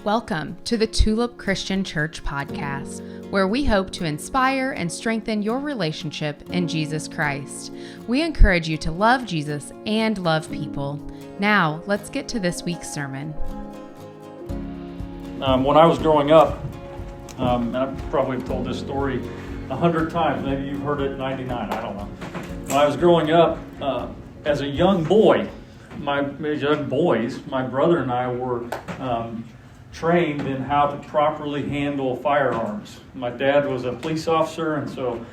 Welcome to the Tulip Christian Church podcast, where we hope to inspire and strengthen your relationship in Jesus Christ. We encourage you to love Jesus and love people. Now, let's get to this week's sermon. When I was growing up, and I probably have told this story 100 times, maybe you've heard it 99, I don't know. When I was growing up, as a young boy, my brother and I were trained in how to properly handle firearms. My dad was a police officer, and so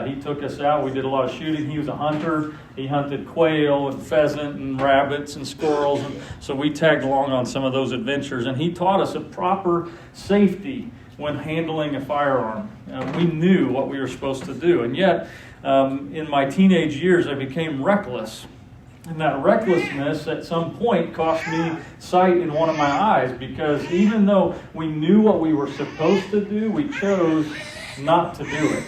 he took us out. We did a lot of shooting. He was a hunter. He hunted quail and pheasant and rabbits and squirrels, and so we tagged along on some of those adventures. And he taught us a proper safety when handling a firearm. We knew what we were supposed to do, and yet in my teenage years, I became reckless. And that recklessness at some point cost me sight in one of my eyes, because even though we knew what we were supposed to do, we chose not to do it.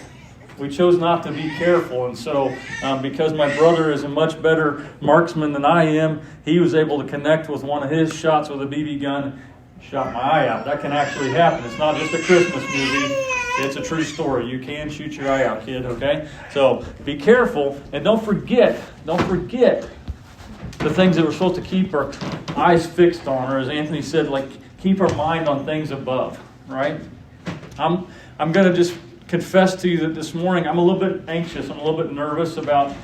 We chose not to be careful. And so because my brother is a much better marksman than I am, he was able to connect with one of his shots with a BB gun, shot my eye out. That can actually happen. It's not just a Christmas movie. It's a true story. You can shoot your eye out, kid, okay? So be careful, and don't forget the things that we're supposed to keep our eyes fixed on, or as Anthony said, like keep our mind on things above, right? I'm going to just confess to you that this morning I'm a little bit anxious. I'm a little bit nervous about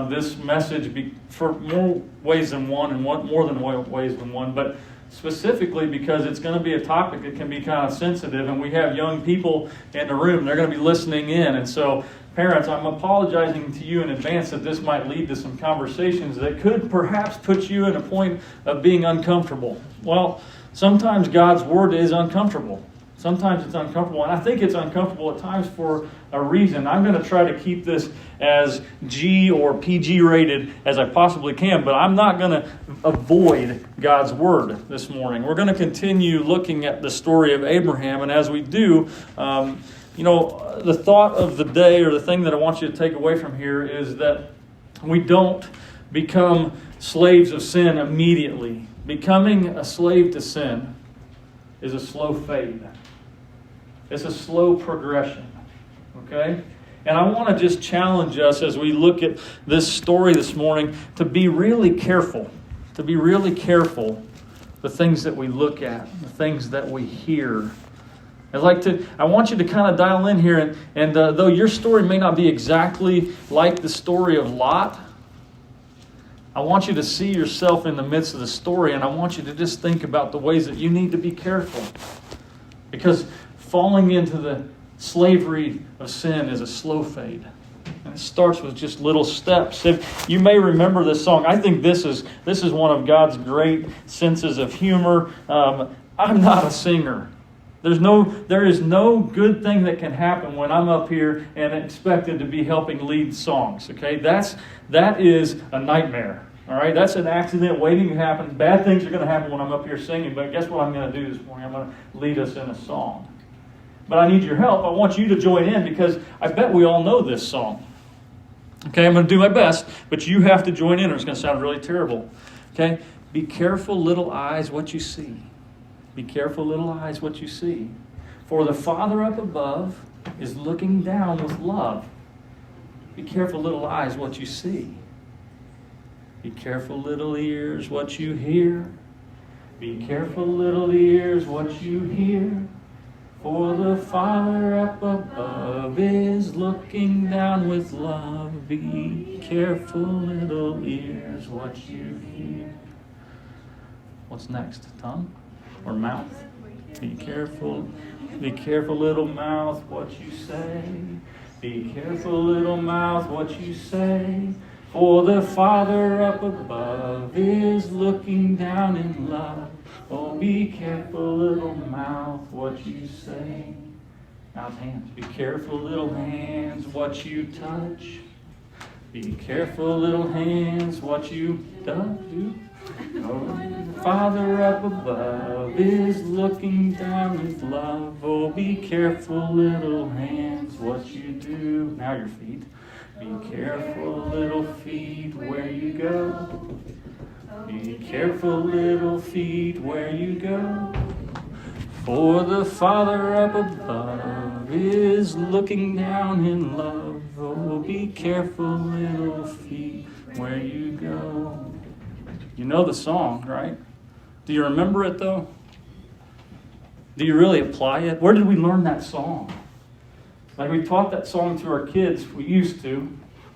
this message for more ways than one, and more than ways than one, but specifically because it's going to be a topic that can be kind of sensitive, and we have young people in the room. They're going to be listening in, and so parents, I'm apologizing to you in advance that this might lead to some conversations that could perhaps put you in a point of being uncomfortable. Well, sometimes God's Word is uncomfortable. Sometimes it's uncomfortable, and I think it's uncomfortable at times for a reason. I'm going to try to keep this as G or PG rated as I possibly can, but I'm not going to avoid God's Word this morning. We're going to continue looking at the story of Abraham, and as we do, the thought of the day, or the thing that I want you to take away from here, is that we don't become slaves of sin immediately. Becoming a slave to sin is a slow fade. It's a slow progression, okay? And I want to just challenge us as we look at this story this morning to be really careful, the things that we look at, the things that we hear. I want you to kind of dial in here, and though your story may not be exactly like the story of Lot, I want you to see yourself in the midst of the story, and I want you to just think about the ways that you need to be careful. Because falling into the slavery of sin is a slow fade. And it starts with just little steps. If you may remember this song, I think this is one of God's great senses of humor. I'm not a singer. There is no good thing that can happen when I'm up here and expected to be helping lead songs. Okay, that is a nightmare. All right, that's an accident waiting to happen. Bad things are going to happen when I'm up here singing. But guess what I'm going to do this morning? I'm going to lead us in a song. But I need your help. I want you to join in, because I bet we all know this song. Okay, I'm going to do my best, but you have to join in, or it's going to sound really terrible. Okay, be careful, little eyes, what you see. Be careful, little eyes, what you see. For the Father up above is looking down with love. Be careful, little eyes, what you see. Be careful, little ears, what you hear. Be careful, little ears, what you hear. For the Father up above is looking down with love. Be careful, little ears, what you hear. What's next? Tongue? Or mouth? Be careful, little mouth, what you say. Be careful, little mouth, what you say. For the Father up above is looking down in love. Oh, be careful, little mouth, what you say. Now hands. Be careful, little hands, what you touch. Be careful, little hands, what you do. Oh, Father up above is looking down with love. Oh, be careful, little hands, what you do. Now your feet. Be careful, little feet, where you go. Be careful, little feet, where you go. For the Father up above is looking down in love. Oh, be careful, little feet, where you go. You know the song, right? Do you remember it, though? Do you really apply it? Where did we learn that song? Like, we taught that song to our kids. We used to.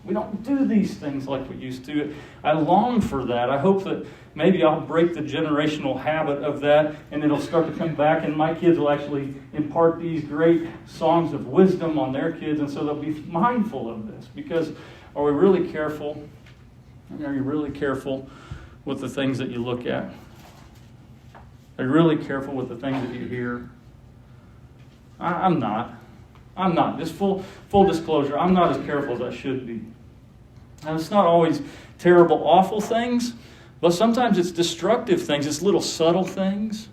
We don't do these things like we used to. I long for that. I hope that maybe I'll break the generational habit of that, and it'll start to come back, and my kids will actually impart these great songs of wisdom on their kids, and so they'll be mindful of this. Because are we really careful? Are you really careful with the things that you look at? Are you really careful with the things that you hear? I'm not. Just full disclosure, I'm not as careful as I should be. And it's not always terrible, awful things, but sometimes it's destructive things. It's little subtle things.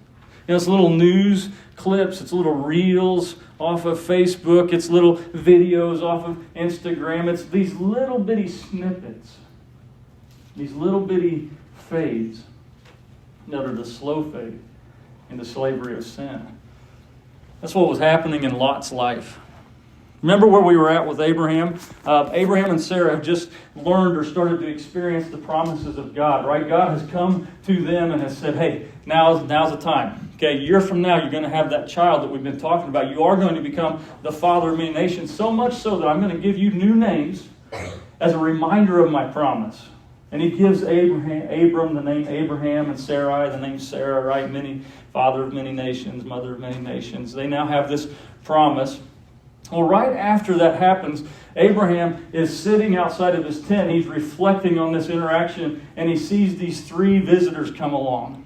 It's little news clips. It's little reels off of Facebook. It's little videos off of Instagram. It's these little bitty snippets, these little bitty fades that are the slow fade into slavery of sin. That's what was happening in Lot's life. Remember where we were at with Abraham? Abraham and Sarah have just learned or started to experience the promises of God, right? God has come to them and has said, hey, now's the time. Okay, a year from now, you're going to have that child that we've been talking about. You are going to become the father of many nations, so much so that I'm going to give you new names as a reminder of my promise. And he gives Abram the name Abraham, and Sarai the name Sarah, right? Father of many nations, mother of many nations. They now have this promise. Well, right after that happens, Abraham is sitting outside of his tent. He's reflecting on this interaction, and he sees these 3 visitors come along.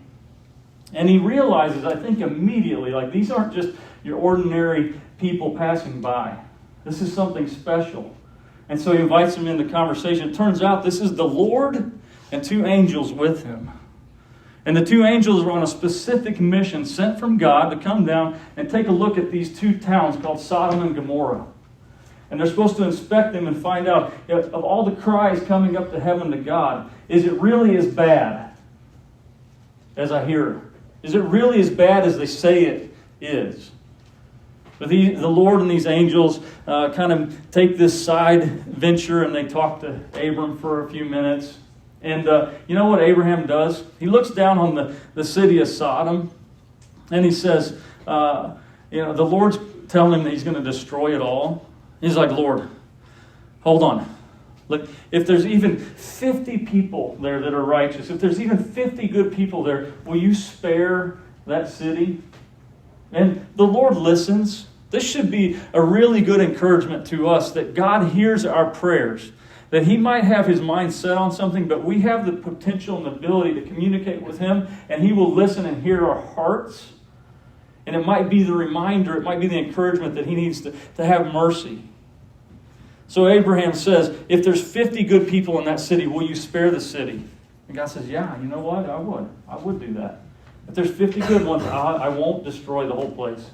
And he realizes, I think immediately, like, these aren't just your ordinary people passing by. This is something special. And so he invites them into conversation. It turns out this is the Lord and 2 angels with him. And the 2 angels are on a specific mission sent from God to come down and take a look at these 2 towns called Sodom and Gomorrah. And they're supposed to inspect them and find out, of all the cries coming up to heaven to God, is it really as bad as I hear? Is it really as bad as they say it is? But the Lord and these angels kind of take this side venture, and they talk to Abram for a few minutes. And you know what Abraham does? He looks down on the city of Sodom, and he says, the Lord's telling him that he's going to destroy it all. He's like, Lord, hold on. Look, if there's even 50 people there that are righteous, if there's even 50 good people there, will you spare that city? And the Lord listens. This should be a really good encouragement to us that God hears our prayers. That he might have his mind set on something, but we have the potential and the ability to communicate with him, and he will listen and hear our hearts. And it might be the reminder, it might be the encouragement that he needs to have mercy. So Abraham says, if there's 50 good people in that city, will you spare the city? And God says, yeah, you know what? I would do that. If there's 50 good ones, I won't destroy the whole place.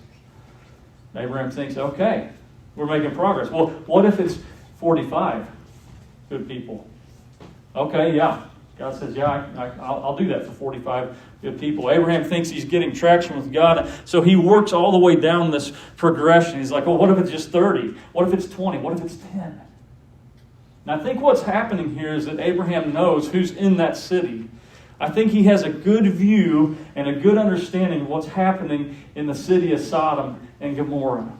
And Abraham thinks, okay, we're making progress. Well, what if it's 45? Good people. Okay, yeah. God says, yeah, I'll do that for 45 good people. Abraham thinks he's getting traction with God, so he works all the way down this progression. He's like, well, what if it's just 30? What if it's 20? What if it's 10? And I think what's happening here is that Abraham knows who's in that city. I think he has a good view and a good understanding of what's happening in the city of Sodom and Gomorrah.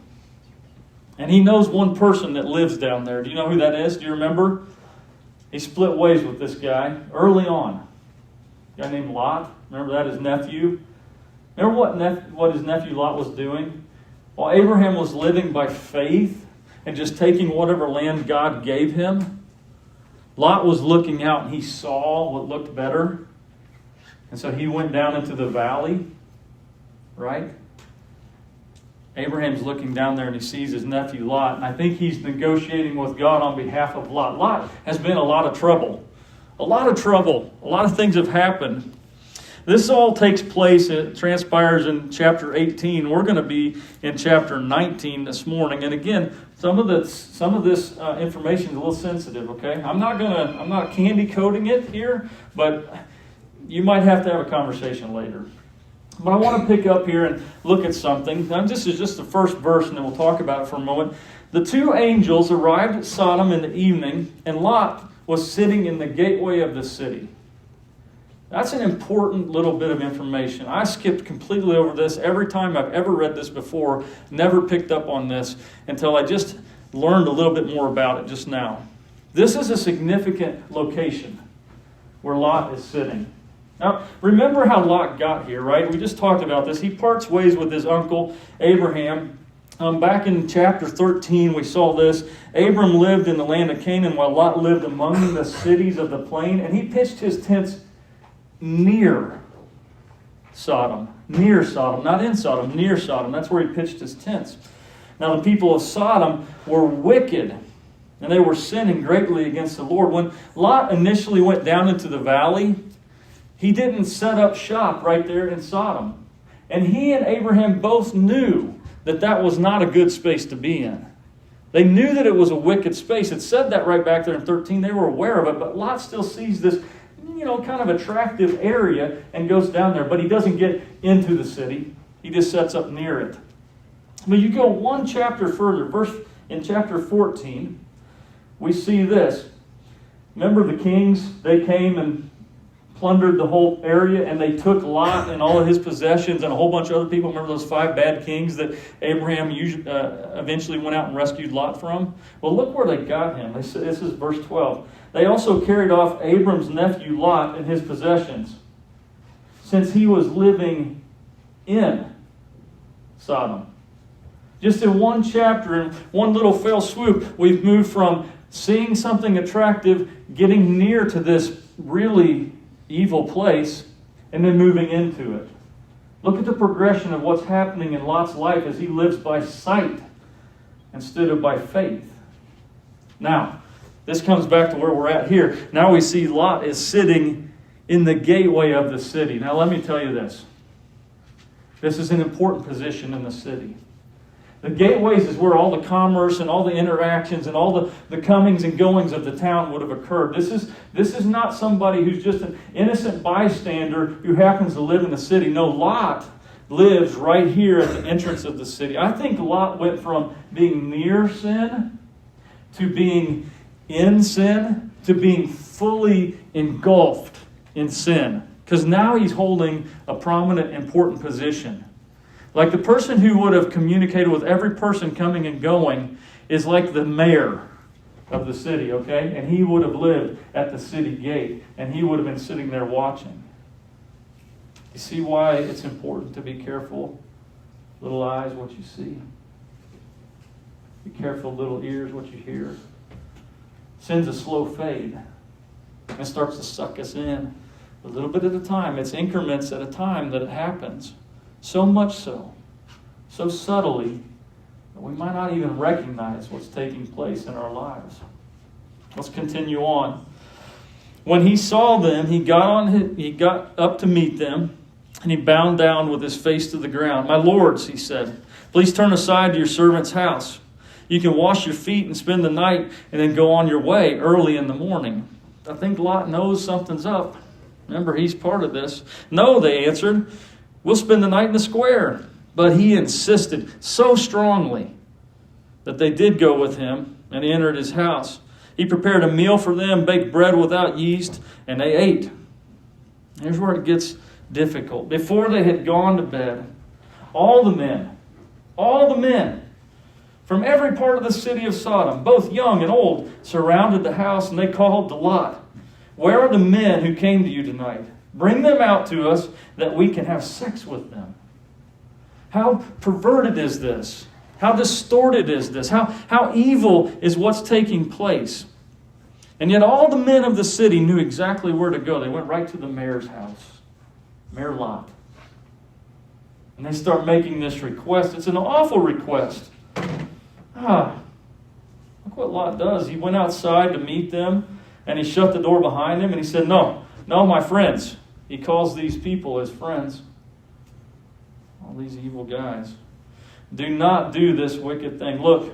And he knows one person that lives down there. Do you know who that is? Do you remember? He split ways with this guy early on. A guy named Lot. Remember that, his nephew? Remember what his nephew Lot was doing? While Abraham was living by faith and just taking whatever land God gave him, Lot was looking out and he saw what looked better. And so he went down into the valley, right? Abraham's looking down there and he sees his nephew Lot, and I think he's negotiating with God on behalf of Lot. Lot has been in a lot of trouble. A lot of trouble. A lot of things have happened. This all takes place, it transpires in chapter 18. We're going to be in chapter 19 this morning. And again, some of this information is a little sensitive, okay? I'm not candy coating it here, but you might have to have a conversation later. But I want to pick up here and look at something. Now, this is just the first verse, and then we'll talk about it for a moment. The two angels arrived at Sodom in the evening, and Lot was sitting in the gateway of the city. That's an important little bit of information. I skipped completely over this every time I've ever read this before, never picked up on this until I just learned a little bit more about it just now. This is a significant location where Lot is sitting. Now, remember how Lot got here, right? We just talked about this. He parts ways with his uncle, Abraham. Back in chapter 13, we saw this. Abram lived in the land of Canaan while Lot lived among the cities of the plain, and he pitched his tents near Sodom. Near Sodom, not in Sodom, near Sodom. That's where he pitched his tents. Now, the people of Sodom were wicked, and they were sinning greatly against the Lord. When Lot initially went down into the valley, he didn't set up shop right there in Sodom. And he and Abraham both knew that that was not a good space to be in. They knew that it was a wicked space. It said that right back there in 13. They were aware of it, but Lot still sees this, kind of attractive area and goes down there. But he doesn't get into the city. He just sets up near it. But you go one chapter further, in chapter 14, we see this. Remember the kings? They came and plundered the whole area, and they took Lot and all of his possessions and a whole bunch of other people. Remember those 5 bad kings that Abraham eventually went out and rescued Lot from? Well, look where they got him. This is verse 12. They also carried off Abram's nephew Lot and his possessions, since he was living in Sodom. Just in one chapter, in one little fell swoop, we've moved from seeing something attractive, getting near to this really evil place, and then moving into it. Look at the progression of what's happening in Lot's life as he lives by sight instead of by faith. Now, this comes back to where we're at here. Now we see Lot is sitting in the gateway of the city. Now let me tell you this. This is an important position in the city. The gateways is where all the commerce and all the interactions and all the comings and goings of the town would have occurred. This is not somebody who's just an innocent bystander who happens to live in the city. No, Lot lives right here at the entrance of the city. I think Lot went from being near sin to being in sin to being fully engulfed in sin. Because now he's holding a prominent, important position. Like the person who would have communicated with every person coming and going is like the mayor of the city, okay? And he would have lived at the city gate, and he would have been sitting there watching. You see why it's important to be careful? Little eyes, what you see. Be careful, little ears, what you hear. Sin's a slow fade. It starts to suck us in a little bit at a time. It's increments at a time that it happens. So much so subtly, that we might not even recognize what's taking place in our lives. Let's continue on. When he saw them, he got up to meet them, and he bowed down with his face to the ground. "My lords," he said, "please turn aside to your servant's house. You can wash your feet and spend the night, and then go on your way early in the morning." I think Lot knows something's up. Remember, he's part of this. "No," they answered, "we'll spend the night in the square." But he insisted so strongly that they did go with him and entered his house. He prepared a meal for them, baked bread without yeast, and they ate. Here's where it gets difficult. Before they had gone to bed, all the men from every part of the city of Sodom, both young and old, surrounded the house, and they called to Lot, "Where are the men who came to you tonight? Bring them out to us that we can have sex with them." How perverted is this? How distorted is this? How evil is what's taking place? And yet all the men of the city knew exactly where to go. They went right to the mayor's house, Mayor Lot. And they start making this request. It's an awful request. Look what Lot does. He went outside to meet them, and he shut the door behind him, and he said, No, my friends." He calls these people his friends. All these evil guys. "Do not do this wicked thing. Look,"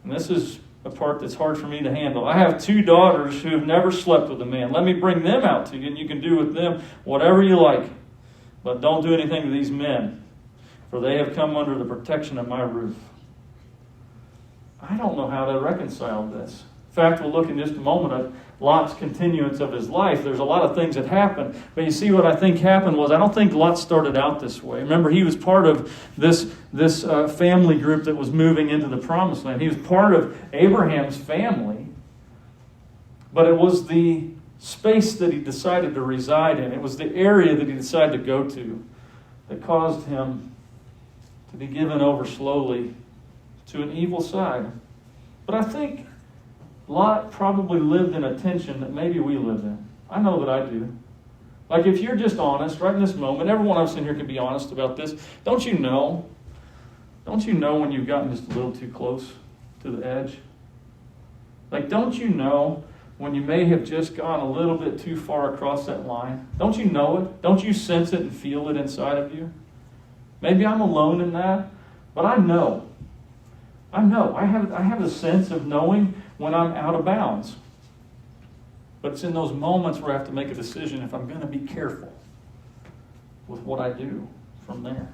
and this is a part that's hard for me to handle. "I have 2 daughters who have never slept with a man. Let me bring them out to you, and you can do with them whatever you like. But don't do anything to these men, for they have come under the protection of my roof. I don't know how to reconcile this. In fact, we'll look in just a moment at Lot's continuance of his life. There's a lot of things that happened. But you see, what I think happened was, I don't think Lot started out this way. Remember, he was part of this family group that was moving into the Promised Land. He was part of Abraham's family. But it was the space that he decided to reside in. It was the area that he decided to go to that caused him to be given over slowly to an evil side. But I think Lot probably lived in a tension that maybe we live in. I know that I do. Like, if you're just honest right in this moment, every one of us in here can be honest about this. Don't you know when you've gotten just a little too close to the edge? Like, don't you know when you may have just gone a little bit too far across that line? Don't you know it? Don't you sense it and feel it inside of you? Maybe I'm alone in that, but I know. I have a sense of knowing when I'm out of bounds. But it's in those moments where I have to make a decision if I'm going to be careful with what I do from there.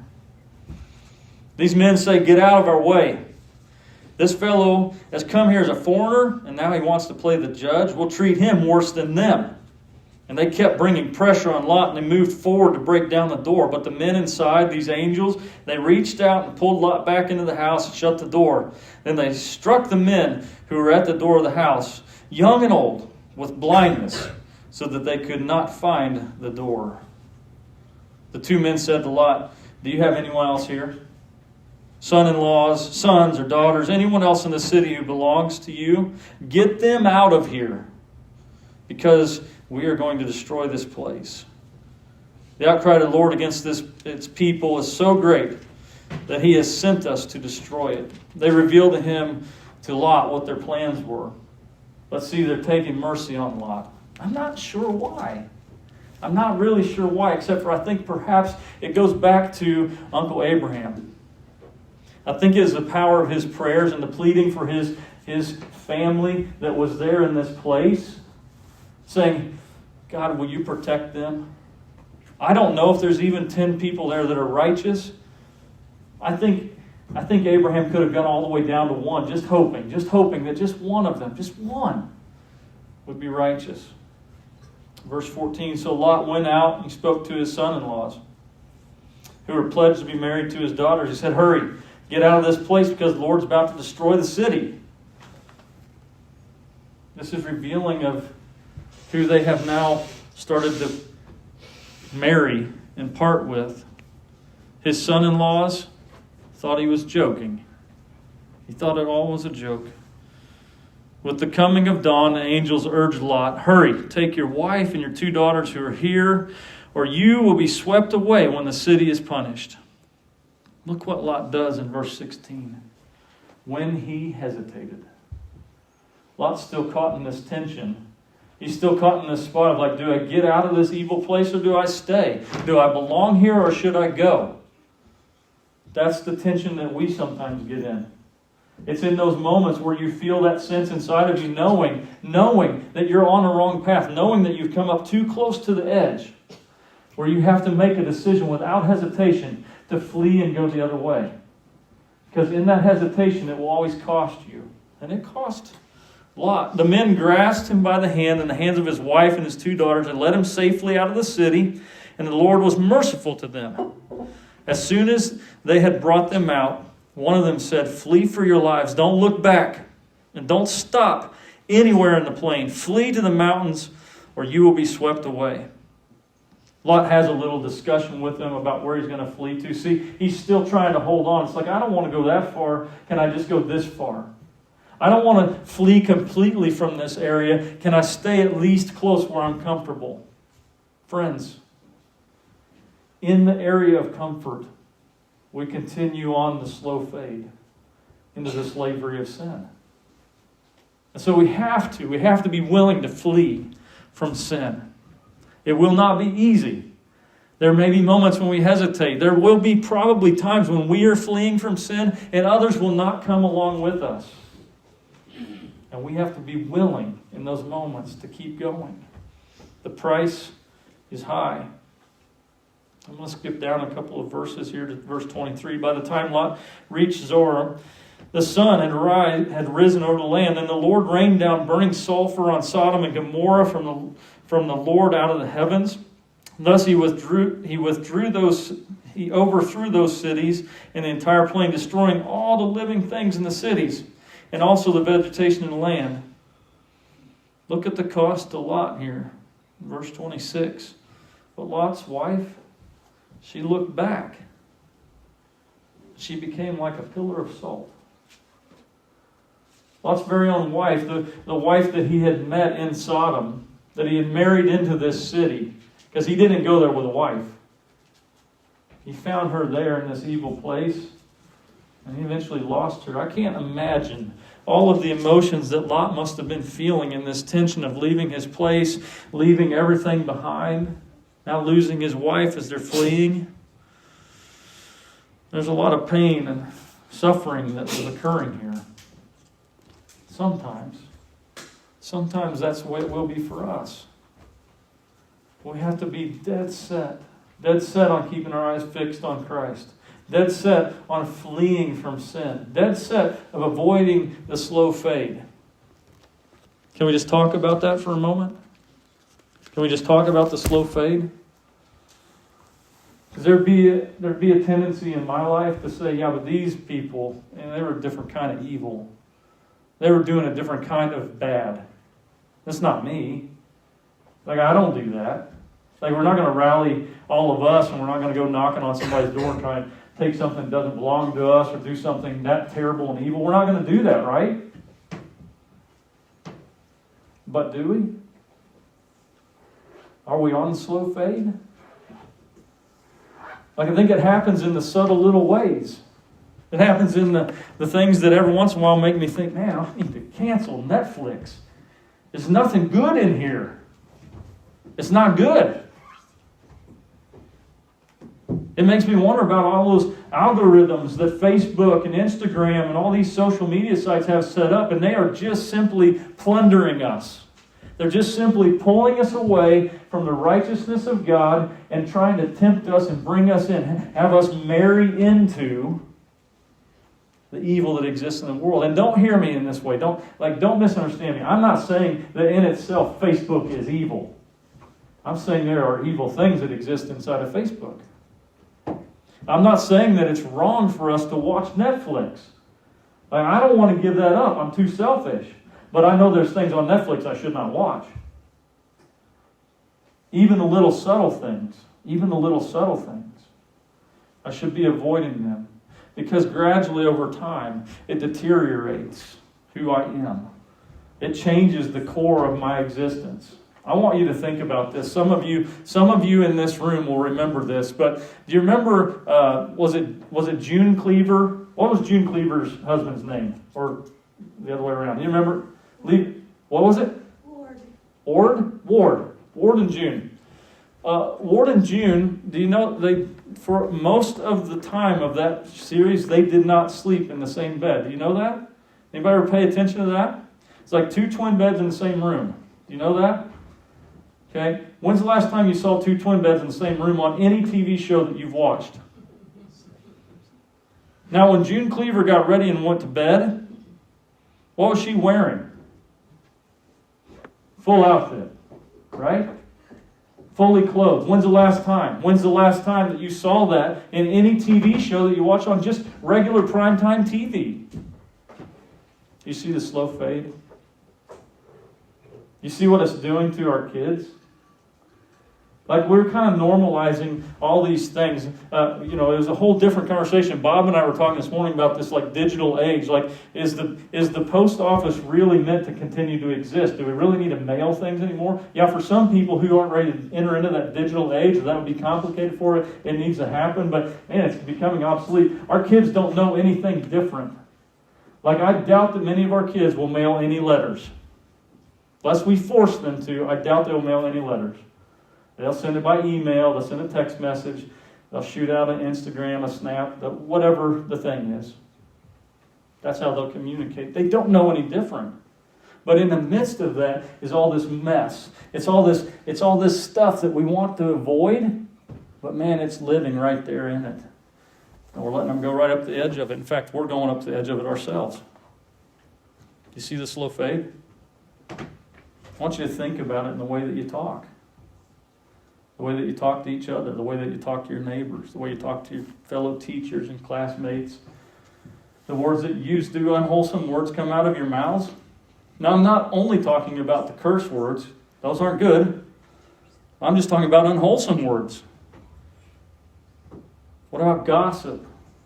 These men say, get out of our way. This fellow has come here as a foreigner, and now he wants to play the judge. We'll treat him worse than them. And they kept bringing pressure on Lot, and they moved forward to break down the door. But the men inside, these angels, they reached out and pulled Lot back into the house and shut the door. Then they struck the men who were at the door of the house, young and old, with blindness, so that they could not find the door. The two men said to Lot, do you have anyone else here? Son-in-laws, sons or daughters, anyone else in the city who belongs to you? Get them out of here, because we are going to destroy this place. The outcry of the Lord against its people is so great that he has sent us to destroy it. They revealed to Lot what their plans were. Let's see, they're taking mercy on Lot. I'm not sure why. I'm not really sure why, except for I think perhaps it goes back to Uncle Abraham. I think it is the power of his prayers and the pleading for his family that was there in this place, saying, God, will you protect them? I don't know if there's even 10 people there that are righteous. I think Abraham could have gone all the way down to one, just hoping that just one of them, just one, would be righteous. Verse 14, so Lot went out and he spoke to his son-in-laws, who were pledged to be married to his daughters. He said, hurry, get out of this place because the Lord's about to destroy the city. This is revealing of who they have now started to marry and part with. His son-in-laws thought he was joking. He thought it all was a joke. With the coming of dawn, the angels urged Lot, hurry, take your wife and your 2 daughters who are here, or you will be swept away when the city is punished. Look what Lot does in verse 16. When he hesitated. Lot's still caught in this tension. He's still caught in this spot of like, do I get out of this evil place or do I stay? Do I belong here or should I go? That's the tension that we sometimes get in. It's in those moments where you feel that sense inside of you, knowing that you're on the wrong path, knowing that you've come up too close to the edge, where you have to make a decision without hesitation to flee and go the other way. Because in that hesitation, it will always cost you. And it cost Lot. The men grasped him by the hand and the hands of his wife and his 2 daughters and led him safely out of the city, and the Lord was merciful to them. As soon as they had brought them out, one of them said, flee for your lives. Don't look back and don't stop anywhere in the plain. Flee to the mountains or you will be swept away. Lot has a little discussion with them about where he's going to flee to. See, he's still trying to hold on. It's like, I don't want to go that far. Can I just go this far? I don't want to flee completely from this area. Can I stay at least close where I'm comfortable? Friends, in the area of comfort, we continue on the slow fade into the slavery of sin. And so we have to be willing to flee from sin. It will not be easy. There may be moments when we hesitate. There will be probably times when we are fleeing from sin and others will not come along with us. And we have to be willing in those moments to keep going. The price is high. I'm going to skip down a couple of verses here to verse 23. By the time Lot reached Zoar, the sun had risen over the land, and the Lord rained down burning sulfur on Sodom and Gomorrah from the Lord out of the heavens. Thus he overthrew those cities and the entire plain, destroying all the living things in the cities, and also the vegetation in the land. Look at the cost to Lot here. Verse 26. But Lot's wife, she looked back. She became like a pillar of salt. Lot's very own wife, the wife that he had met in Sodom, that he had married into this city, because he didn't go there with a wife. He found her there in this evil place, and he eventually lost her. I can't imagine all of the emotions that Lot must have been feeling in this tension of leaving his place, leaving everything behind, now losing his wife as they're fleeing. There's a lot of pain and suffering that was occurring here. Sometimes that's the way it will be for us. We have to be dead set on keeping our eyes fixed on Christ, dead set on fleeing from sin, dead set of avoiding the slow fade. Can we just talk about that for a moment? Can we just talk about the slow fade? Because there'd be a tendency in my life to say, yeah, but these people, and they were a different kind of evil. They were doing a different kind of bad. That's not me. Like, I don't do that. Like, we're not going to rally all of us, and we're not going to go knocking on somebody's door and try and take something that doesn't belong to us or do something that terrible and evil. We're not going to do that, right? But do we? Are we on slow fade? Like, I think it happens in the subtle little ways. It happens in the things that every once in a while make me think, man, I need to cancel Netflix. There's nothing good in here. It's not good. It makes me wonder about all those algorithms that Facebook and Instagram and all these social media sites have set up, and they are just simply plundering us. They're just simply pulling us away from the righteousness of God and trying to tempt us and bring us in, have us marry into the evil that exists in the world. And don't hear me in this way. Don't misunderstand me. I'm not saying that in itself Facebook is evil. I'm saying there are evil things that exist inside of Facebook. I'm not saying that it's wrong for us to watch Netflix. Like, I don't want to give that up. I'm too selfish. But I know there's things on Netflix I should not watch. Even the little subtle things. I should be avoiding them. Because gradually over time, it deteriorates who I am. It changes the core of my existence. I want you to think about this. Some of you in this room will remember this. But do you remember? Was it June Cleaver? What was June Cleaver's husband's name? Or the other way around? Do you remember? What was it? Ward and June. Ward and June. Do you know for most of the time of that series, they did not sleep in the same bed. Do you know that? Anybody ever pay attention to that? It's like two twin beds in the same room. Do you know that? Okay. When's the last time you saw two twin beds in the same room on any TV show that you've watched? Now, when June Cleaver got ready and went to bed, what was she wearing? Full outfit, right? Fully clothed. When's the last time? When's the last time that you saw that in any TV show that you watch on just regular primetime TV? You see the slow fade? You see what it's doing to our kids? Like, we're kind of normalizing all these things. It was a whole different conversation. Bob and I were talking this morning about this, like, digital age. Like, is the post office really meant to continue to exist? Do we really need to mail things anymore? Yeah, for some people who aren't ready to enter into that digital age, or that would be complicated for it, it needs to happen. But, man, it's becoming obsolete. Our kids don't know anything different. Like, I doubt that many of our kids will mail any letters. Unless we force them to, I doubt they'll mail any letters. They'll send it by email, they'll send a text message, they'll shoot out an Instagram, a Snap, whatever the thing is. That's how they'll communicate. They don't know any different. But in the midst of that is all this mess. It's all this stuff that we want to avoid. But man, it's living right there in it. And we're letting them go right up the edge of it. In fact, we're going up the edge of it ourselves. You see the slow fade? I want you to think about it in the way that you talk. The way that you talk to each other, the way that you talk to your neighbors, the way you talk to your fellow teachers and classmates. The words that you use, do unwholesome words come out of your mouths? Now, I'm not only talking about the curse words. Those aren't good. I'm just talking about unwholesome words. What about gossip?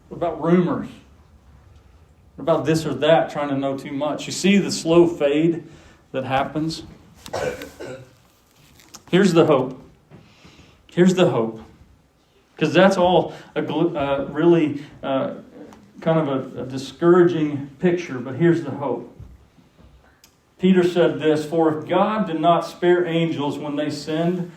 What about rumors? What about this or that, trying to know too much? You see the slow fade that happens? Here's the hope. Here's the hope. Because that's all really kind of a discouraging picture, but here's the hope. Peter said this, "For if God did not spare angels when they sinned,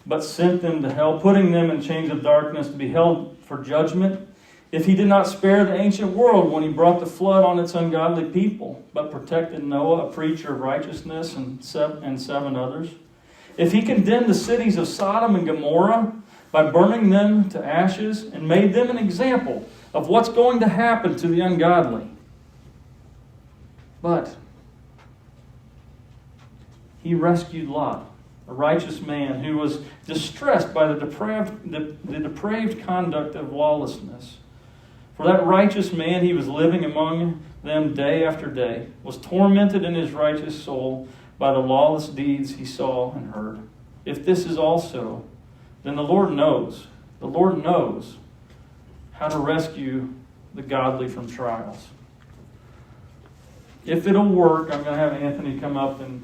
but sent them to hell, putting them in chains of darkness to be held for judgment, if he did not spare the ancient world when he brought the flood on its ungodly people, but protected Noah, a preacher of righteousness, and seven others, if he condemned the cities of Sodom and Gomorrah by burning them to ashes and made them an example of what's going to happen to the ungodly, but he rescued Lot, a righteous man who was distressed by the depraved conduct of lawlessness. For that righteous man, he was living among them day after day, was tormented in his righteous soul by the lawless deeds he saw and heard. If this is also, then the Lord knows how to rescue the godly from trials." If it'll work, I'm going to have Anthony come up and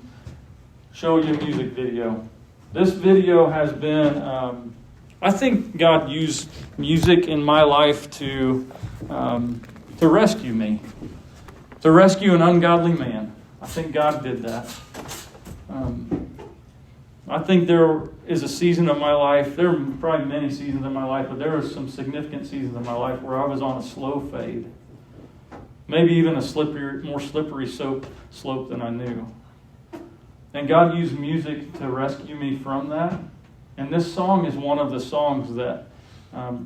show you a music video. This video has been, I think God used music in my life to rescue me, to rescue an ungodly man. I think God did that. I think there is a season of my life, there are probably many seasons of my life, but there were some significant seasons of my life where I was on a slow fade. Maybe even a more slippery slope than I knew. And God used music to rescue me from that. And this song is one of the songs that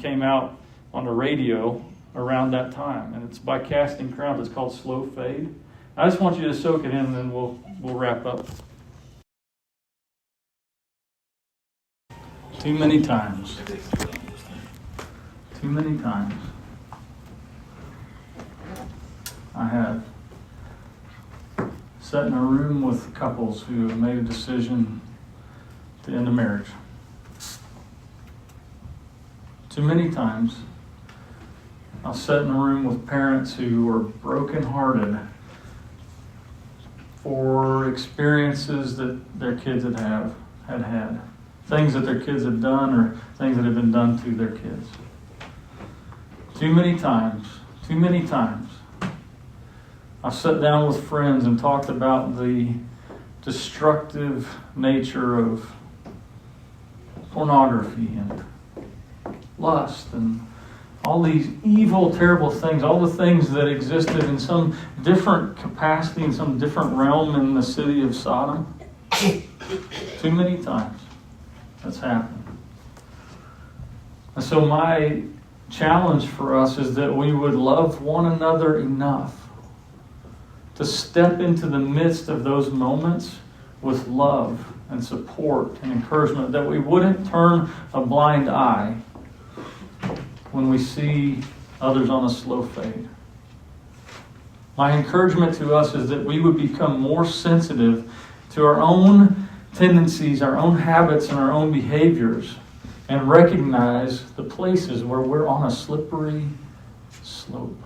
came out on the radio around that time. And it's by Casting Crowns. It's called Slow Fade. I just want you to soak it in, and then we'll wrap up. Too many times I have sat in a room with couples who have made a decision to end a marriage. Too many times I've sat in a room with parents who were brokenhearted for experiences that their kids had had. Things that their kids had done or things that have been done to their kids. Too many times, I've sat down with friends and talked about the destructive nature of pornography and lust and all these evil, terrible things, all the things that existed in some different capacity, in some different realm in the city of Sodom. Too many times that's happened. And so my challenge for us is that we would love one another enough to step into the midst of those moments with love and support and encouragement, that we wouldn't turn a blind eye when we see others on a slow fade. My encouragement to us is that we would become more sensitive to our own tendencies, our own habits, and our own behaviors, and recognize the places where we're on a slippery slope.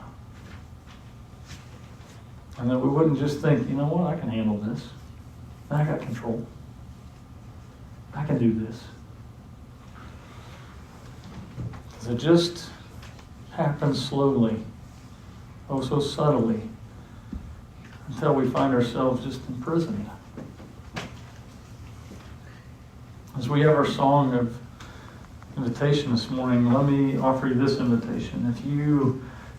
And that we wouldn't just think, you know what, I can handle this. I got control. I can do this. Because it just happens slowly, oh so subtly, until we find ourselves just imprisoned. As we have our song of invitation this morning, let me offer you this invitation.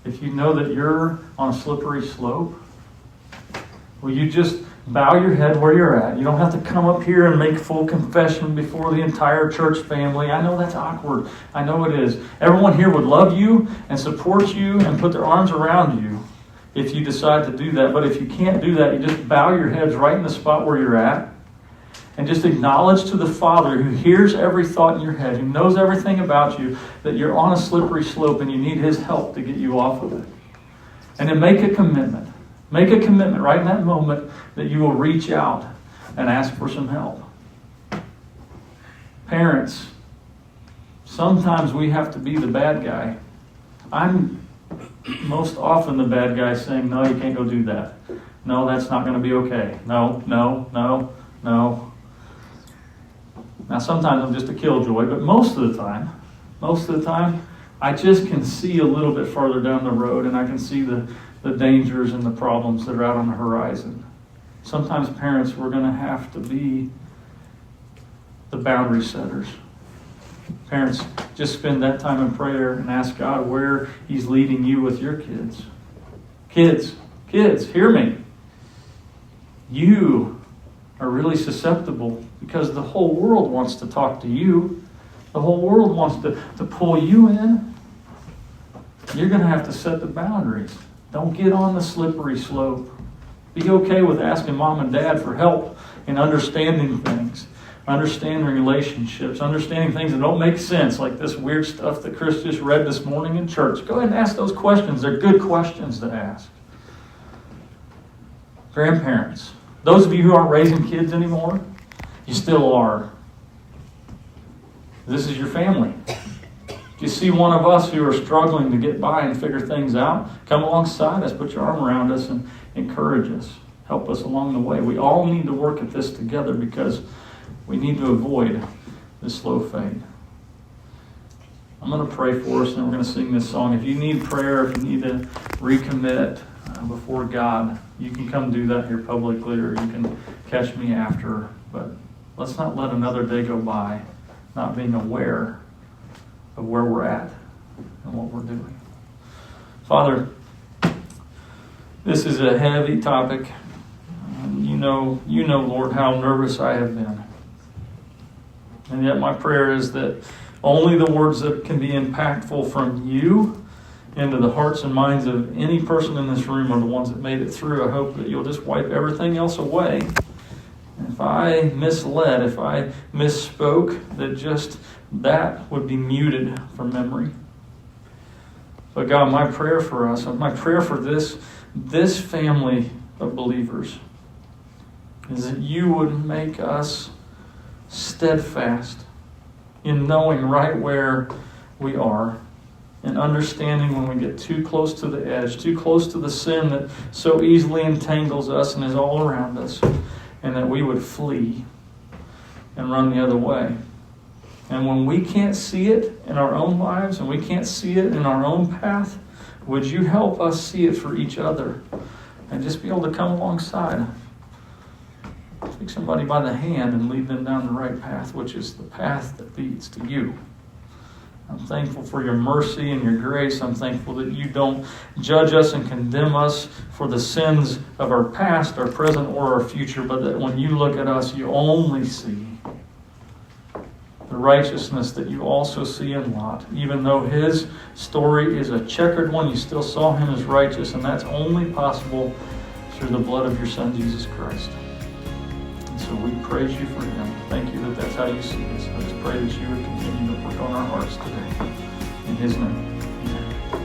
If you know that you're on a slippery slope, will you just Bow your head where you're at. You don't have to come up here and make full confession before the entire church family. I know that's awkward. I know it is. Everyone here would love you and support you and put their arms around you if you decide to do that. But if you can't do that, you just bow your heads right in the spot where you're at and just acknowledge to the Father who hears every thought in your head, who knows everything about you, that you're on a slippery slope and you need His help to get you off of it. And then make a commitment. Make a commitment right in that moment that you will reach out and ask for some help. Parents, sometimes we have to be the bad guy. I'm most often the bad guy saying, no, you can't go do that. No, that's not going to be okay. No. Now, sometimes I'm just a killjoy, but most of the time, I just can see a little bit farther down the road, and I can see the dangers and the problems that are out on the horizon. Sometimes parents, we're going to have to be the boundary setters. Parents, just spend that time in prayer and ask God where He's leading you with your kids. Kids, hear me. You are really susceptible because the whole world wants to talk to you. The whole world wants to pull you in. You're going to have to set the boundaries. Don't get on the slippery slope. Be okay with asking mom and dad for help in understanding things, understanding relationships, understanding things that don't make sense, like this weird stuff that Chris just read this morning in church. Go ahead and ask those questions. They're good questions to ask. Grandparents, those of you who aren't raising kids anymore, you still are. This is your family. If you see one of us who are struggling to get by and figure things out, come alongside us, put your arm around us and encourage us. Help us along the way. We all need to work at this together because we need to avoid the slow fade. I'm going to pray for us and we're going to sing this song. If you need prayer, if you need to recommit before God, you can come do that here publicly or you can catch me after. But let's not let another day go by not being aware of where we're at and what we're doing. Father, this is a heavy topic. You know, Lord, how nervous I have been. And yet my prayer is that only the words that can be impactful from you into the hearts and minds of any person in this room are the ones that made it through. I hope that you'll just wipe everything else away. And if I misled, if I misspoke, that would be muted from memory. But God, my prayer for us, my prayer for this family of believers is that you would make us steadfast in knowing right where we are and understanding when we get too close to the edge, too close to the sin that so easily entangles us and is all around us, and that we would flee and run the other way. And when we can't see it in our own lives and we can't see it in our own path, would you help us see it for each other and just be able to come alongside, take somebody by the hand and lead them down the right path, which is the path that leads to you. I'm thankful for your mercy and your grace. I'm thankful that you don't judge us and condemn us for the sins of our past, our present, or our future, but that when you look at us, you only see the righteousness that you also see in Lot. Even though his story is a checkered one, you still saw him as righteous, and that's only possible through the blood of your Son, Jesus Christ. And so we praise you for him. Thank you that that's how you see us. I just pray that you would continue to work on our hearts today. In his name, amen.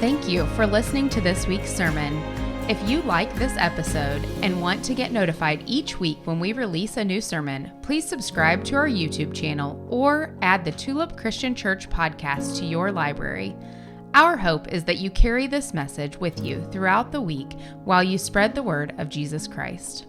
Thank you for listening to this week's sermon. If you like this episode and want to get notified each week when we release a new sermon, please subscribe to our YouTube channel or add the Tulip Christian Church podcast to your library. Our hope is that you carry this message with you throughout the week while you spread the word of Jesus Christ.